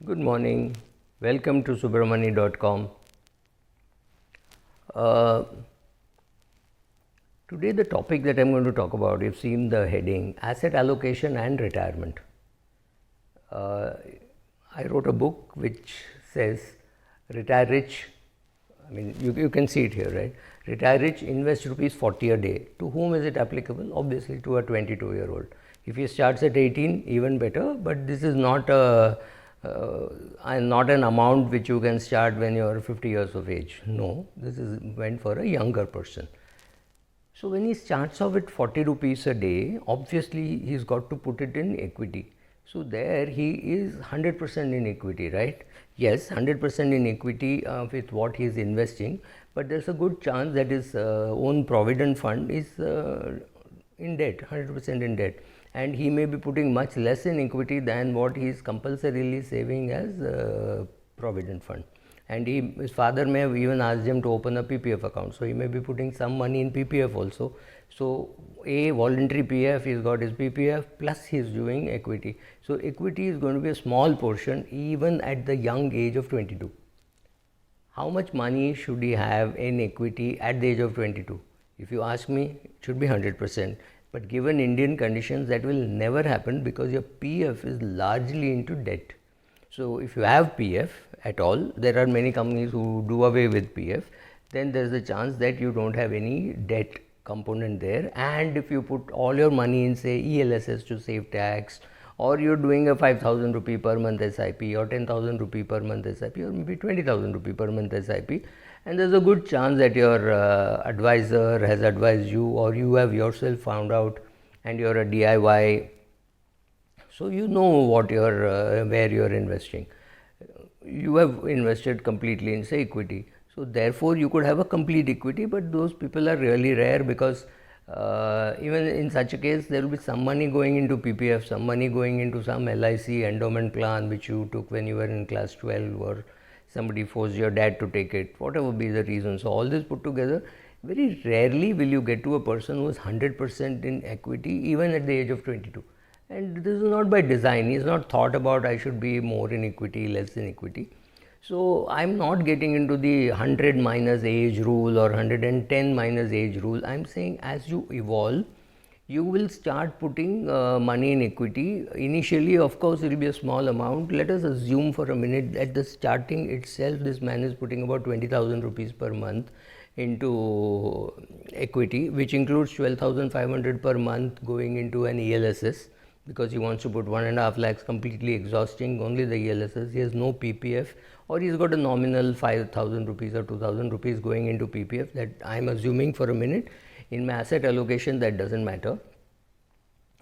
Good morning. Welcome to subramani.com. Today the topic that I'm going to talk about, you've seen the heading, asset allocation and retirement. I wrote a book which says retire rich. I mean, you can see it here, right? Retire rich, invest rupees 40 a day. To whom is it applicable? Obviously to a 22-year-old. If he starts at 18, even better, but this is not not an amount which you can start when you are 50 years of age. No, this is meant for a younger person. So when he starts off with 40 rupees a day, obviously he's got to put it in equity. So there he is 100% in equity, right? Yes, 100% in equity with what he is investing, but there's a good chance that his own provident fund is in debt, 100% in debt, and he may be putting much less in equity than what he is compulsorily saving as provident fund. And his father may have even asked him to open a PPF account, so he may be putting some money in PPF also. So a voluntary PF, he's got his PPF plus he's doing equity. So equity is going to be a small portion even at the young age of 22. How much money should he have in equity at the age of 22? If you ask me, it should be 100%. But given Indian conditions, that will never happen because your PF is largely into debt. So if you have PF at all, there are many companies who do away with PF, then there is a chance that you don't have any debt component there. And if you put all your money in, say, ELSS to save tax, or you're doing a 5,000 rupee per month SIP or 10,000 rupee per month SIP or maybe 20,000 rupee per month SIP, and there's a good chance that your advisor has advised you or you have yourself found out and you're a DIY, so you know what you're where you're investing. You have invested completely in, say, equity, so therefore you could have a complete equity, but those people are really rare because even in such a case there will be some money going into PPF, some money going into some LIC endowment plan which you took when you were in class 12 or somebody forced your dad to take it, whatever be the reason. So all this put together, very rarely will you get to a person who is 100% in equity even at the age of 22. And this is not by design. He is not thought about I should be more in equity, less in equity. So I'm not getting into the 100 minus age rule or 110 minus age rule. I'm saying as you evolve, you will start putting money in equity. Initially, of course, it will be a small amount. Let us assume for a minute at the starting itself, this man is putting about 20,000 rupees per month into equity, which includes 12,500 per month going into an ELSS, because he wants to put 1.5 lakhs completely exhausting only the ELSS. He has no PPF, or he's got a nominal 5,000 rupees or 2,000 rupees going into PPF, that I'm assuming for a minute. In my asset allocation, that doesn't matter.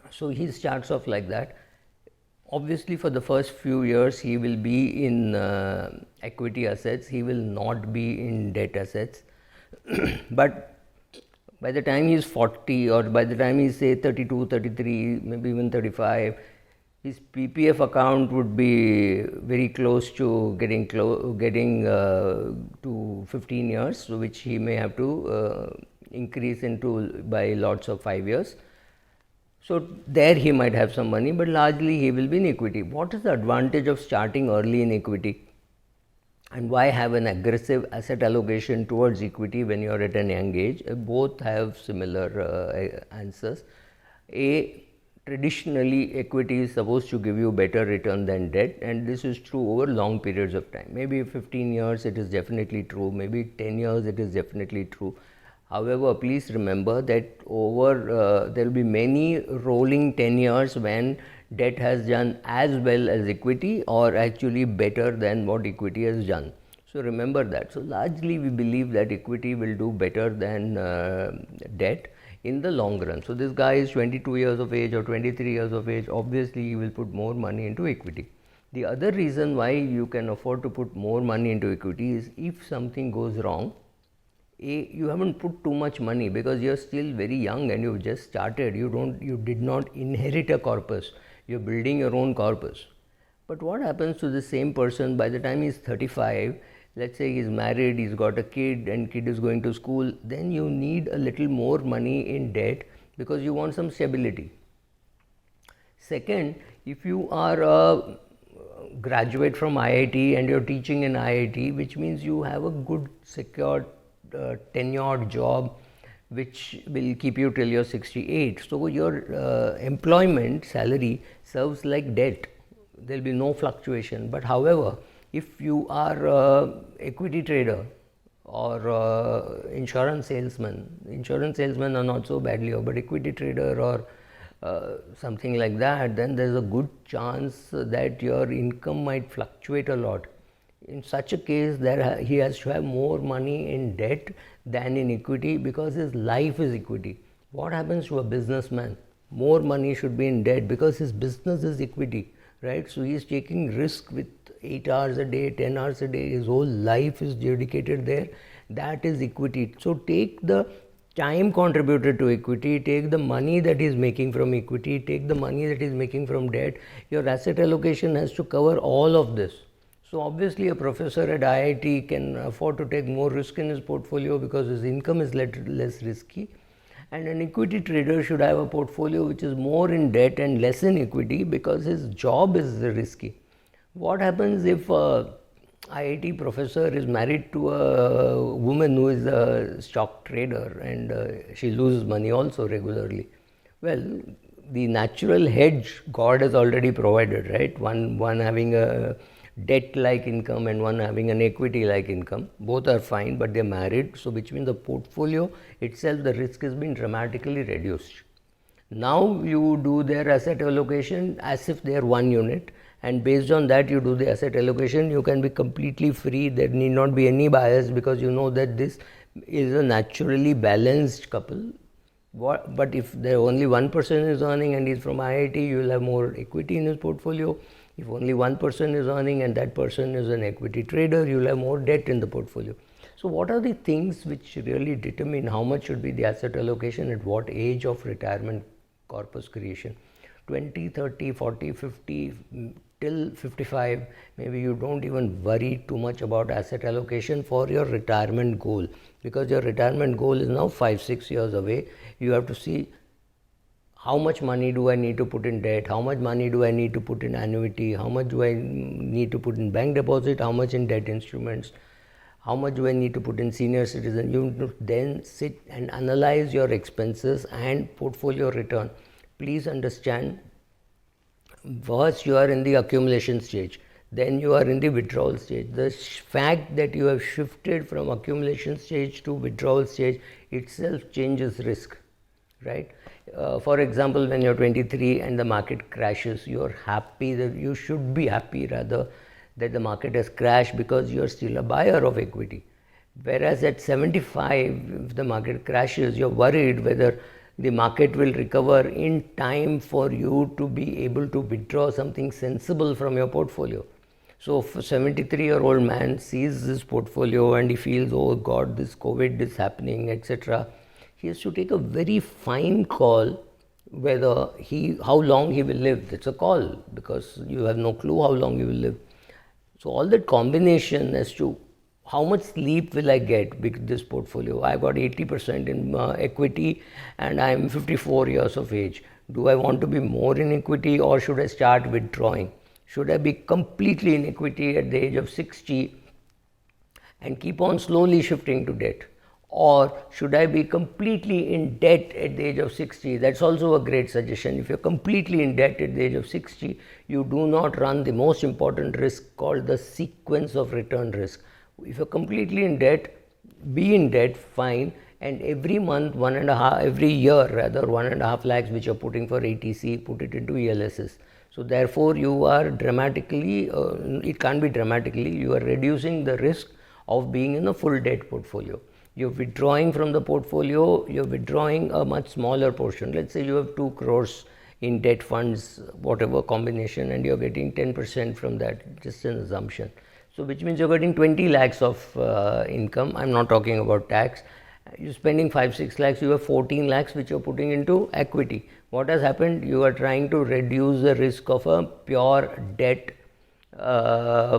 So he starts off like that. Obviously, for the first few years, he will be in equity assets. He will not be in debt assets. But by the time he is 40 or by the time he is, say, 32, 33, maybe even 35, his PPF account would be very close to getting to 15 years, so which he may have to increase into by lots of 5 years. So there he might have some money, but largely he will be in equity. What is the advantage of starting early in equity? And why have an aggressive asset allocation towards equity when you are at an young age? Both have similar answers. Traditionally, equity is supposed to give you better return than debt, and this is true over long periods of time. Maybe 15 years it is definitely true, maybe 10 years it is definitely true. However, please remember that there will be many rolling 10 years when debt has done as well as equity or actually better than what equity has done. So remember that. So largely we believe that equity will do better than debt in the long run. So this guy is 22 years of age or 23 years of age, obviously he will put more money into equity. The other reason why you can afford to put more money into equity is if something goes wrong, you haven't put too much money because you're still very young and you've just started. You did not inherit a corpus. You're building your own corpus. But what happens to the same person by the time he's 35? Let's say he's married, he's got a kid, and kid is going to school. Then you need a little more money in debt because you want some stability. Second, if you are a graduate from IIT and you're teaching in IIT, which means you have a good secure tenured job which will keep you till you're 68. So your employment salary serves like debt. There'll be no fluctuation. But however, if you are a equity trader or insurance salesmen are not so badly off, but equity trader or something like that, then there's a good chance that your income might fluctuate a lot. In such a case, he has to have more money in debt than in equity, because his life is equity. What happens to a businessman? More money should be in debt because his business is equity, right? So he is taking risk with 8 hours a day, 10 hours a day, his whole life is dedicated there. That is equity. So take the time contributed to equity, take the money that is making from equity, take the money that is making from debt. Your asset allocation has to cover all of this. So obviously a professor at IIT can afford to take more risk in his portfolio because his income is less risky, and an equity trader should have a portfolio which is more in debt and less in equity because his job is risky. What happens if IIT professor is married to a woman who is a stock trader and she loses money also regularly? Well, the natural hedge God has already provided, right? One having a debt-like income and one having an equity-like income. Both are fine, but they're married. So which means the portfolio itself, the risk has been dramatically reduced. Now you do their asset allocation as if they are one unit, and based on that you do the asset allocation. You can be completely free. There need not be any bias because you know that this is a naturally balanced couple. But if there only one person is earning and he's from IIT, you will have more equity in his portfolio. If only one person is earning and that person is an equity trader, you will have more debt in the portfolio. So what are the things which really determine how much should be the asset allocation at what age of retirement corpus creation? 20, 30, 40, 50, till 55, maybe you don't even worry too much about asset allocation for your retirement goal, because your retirement goal is now 5-6 years away. You have to see how much money do I need to put in debt, how much money do I need to put in annuity, how much do I need to put in bank deposit, how much in debt instruments, how much do I need to put in senior citizen. You need to then sit and analyze your expenses and portfolio return. Please understand, first you are in the accumulation stage, then you are in the withdrawal stage. The fact that you have shifted from accumulation stage to withdrawal stage itself changes risk, right? For example, when you're 23 and the market crashes, you're happy, that you should be happy rather that the market has crashed because you're still a buyer of equity. Whereas at 75, if the market crashes, you're worried whether the market will recover in time for you to be able to withdraw something sensible from your portfolio. So if a 73-year-old man sees this portfolio and he feels, oh God, this COVID is happening, etc., he has to take a very fine call whether how long he will live. It's a call because you have no clue how long you will live. So all that combination as to how much sleep will I get with this portfolio? I got 80% in equity and I am 54 years of age. Do I want to be more in equity or should I start withdrawing? Should I be completely in equity at the age of 60 and keep on slowly shifting to debt? Or should I be completely in debt at the age of 60? That's also a great suggestion. If you're completely in debt at the age of 60, you do not run the most important risk called the sequence of return risk. If you're completely in debt, be in debt, fine, and every month, every year rather, 1.5 lakhs which you're putting for ATC, put it into ELSS. So therefore, you are dramatically, it can't be dramatically, you are reducing the risk of being in a full debt portfolio. You're withdrawing from the portfolio, you're withdrawing a much smaller portion. Let's say you have 2 crores in debt funds, whatever combination, and you're getting 10% from that, just an assumption. So which means you're getting 20 lakhs of income. I'm not talking about tax. You're spending 5-6 lakhs, you have 14 lakhs which you're putting into equity. What has happened? You are trying to reduce the risk of a pure debt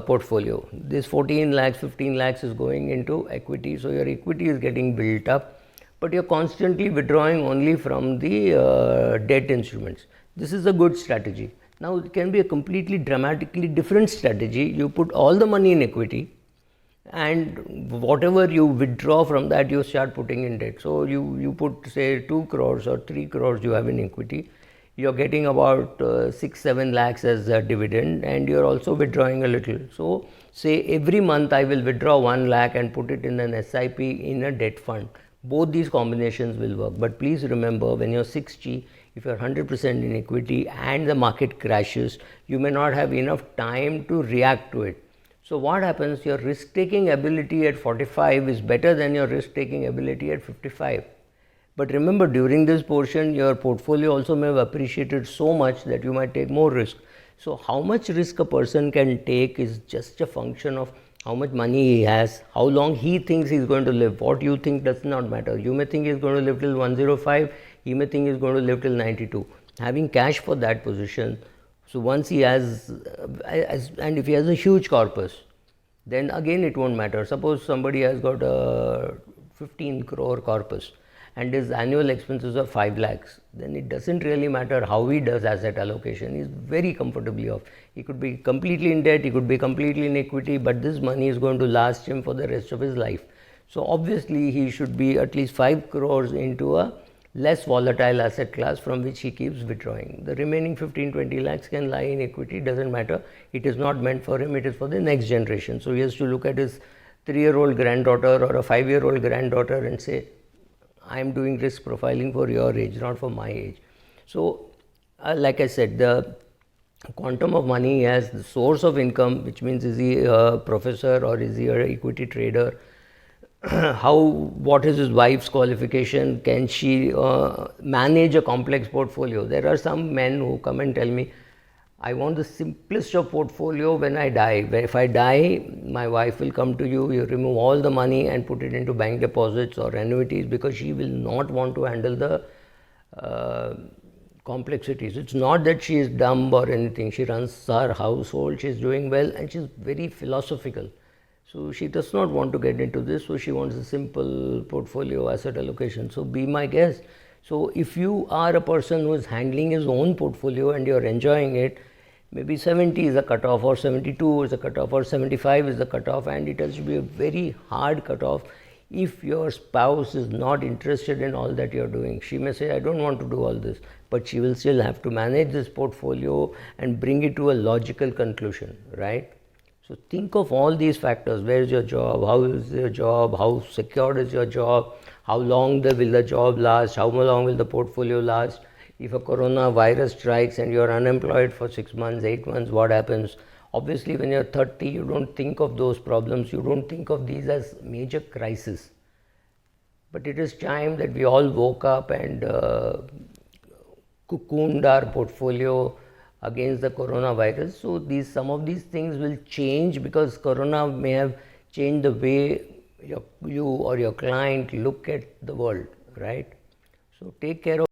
portfolio. This 14 lakhs, 15 lakhs is going into equity. So your equity is getting built up, but you're constantly withdrawing only from the debt instruments. This is a good strategy. Now it can be a completely dramatically different strategy. You put all the money in equity, and whatever you withdraw from that, you start putting in debt. So you put, say, 2 crores or 3 crores you have in equity. You're getting about 6-7 lakhs as a dividend, and you're also withdrawing a little. So say every month I will withdraw 1 lakh and put it in an SIP in a debt fund. Both these combinations will work. But please remember, when you're 60, if you're 100% in equity and the market crashes, you may not have enough time to react to it. So what happens? Your risk taking ability at 45 is better than your risk taking ability at 55. But remember, during this portion, your portfolio also may have appreciated so much that you might take more risk. So how much risk a person can take is just a function of how much money he has, how long he thinks he's going to live. What you think does not matter. You may think he's going to live till 105, he may think he's going to live till 92. Having cash for that position. So once he has, and if he has a huge corpus, then again it won't matter. Suppose somebody has got a 15 crore corpus and his annual expenses are 5 lakhs, then it doesn't really matter how he does asset allocation. He's very comfortably off. He could be completely in debt, he could be completely in equity, but this money is going to last him for the rest of his life. So obviously he should be at least 5 crores into a less volatile asset class from which he keeps withdrawing. The remaining 15-20 lakhs can lie in equity, doesn't matter. It is not meant for him, it is for the next generation. So he has to look at his 3-year-old granddaughter or a 5-year-old granddaughter and say, I am doing risk profiling for your age, not for my age. So like I said, the quantum of money he has, the source of income, which means is he a professor or is he an equity trader, what is his wife's qualification, can she manage a complex portfolio. There are some men who come and tell me, I want the simplest of portfolio when I die. If I die, my wife will come to you, you remove all the money and put it into bank deposits or annuities, because she will not want to handle the complexities. It's not that she is dumb or anything. She runs her household, she's doing well, and she's very philosophical. So she does not want to get into this, so she wants a simple portfolio asset allocation. So be my guest. So if you are a person who is handling his own portfolio and you're enjoying it, maybe 70 is a cutoff, or 72 is a cutoff, or 75 is the cutoff, and it has to be a very hard cutoff if your spouse is not interested in all that you're doing. She may say, I don't want to do all this, but she will still have to manage this portfolio and bring it to a logical conclusion, right? So think of all these factors. Where is your job? How is your job? How secured is your job? How long will the job last? How long will the portfolio last? If a coronavirus strikes and you're unemployed for 6 months, 8 months, what happens? Obviously, when you're 30, you don't think of those problems. You don't think of these as major crises. But it is time that we all woke up and cocooned our portfolio against the coronavirus. So some of these things will change, because corona may have changed the way you or your client look at the world, right? So take care of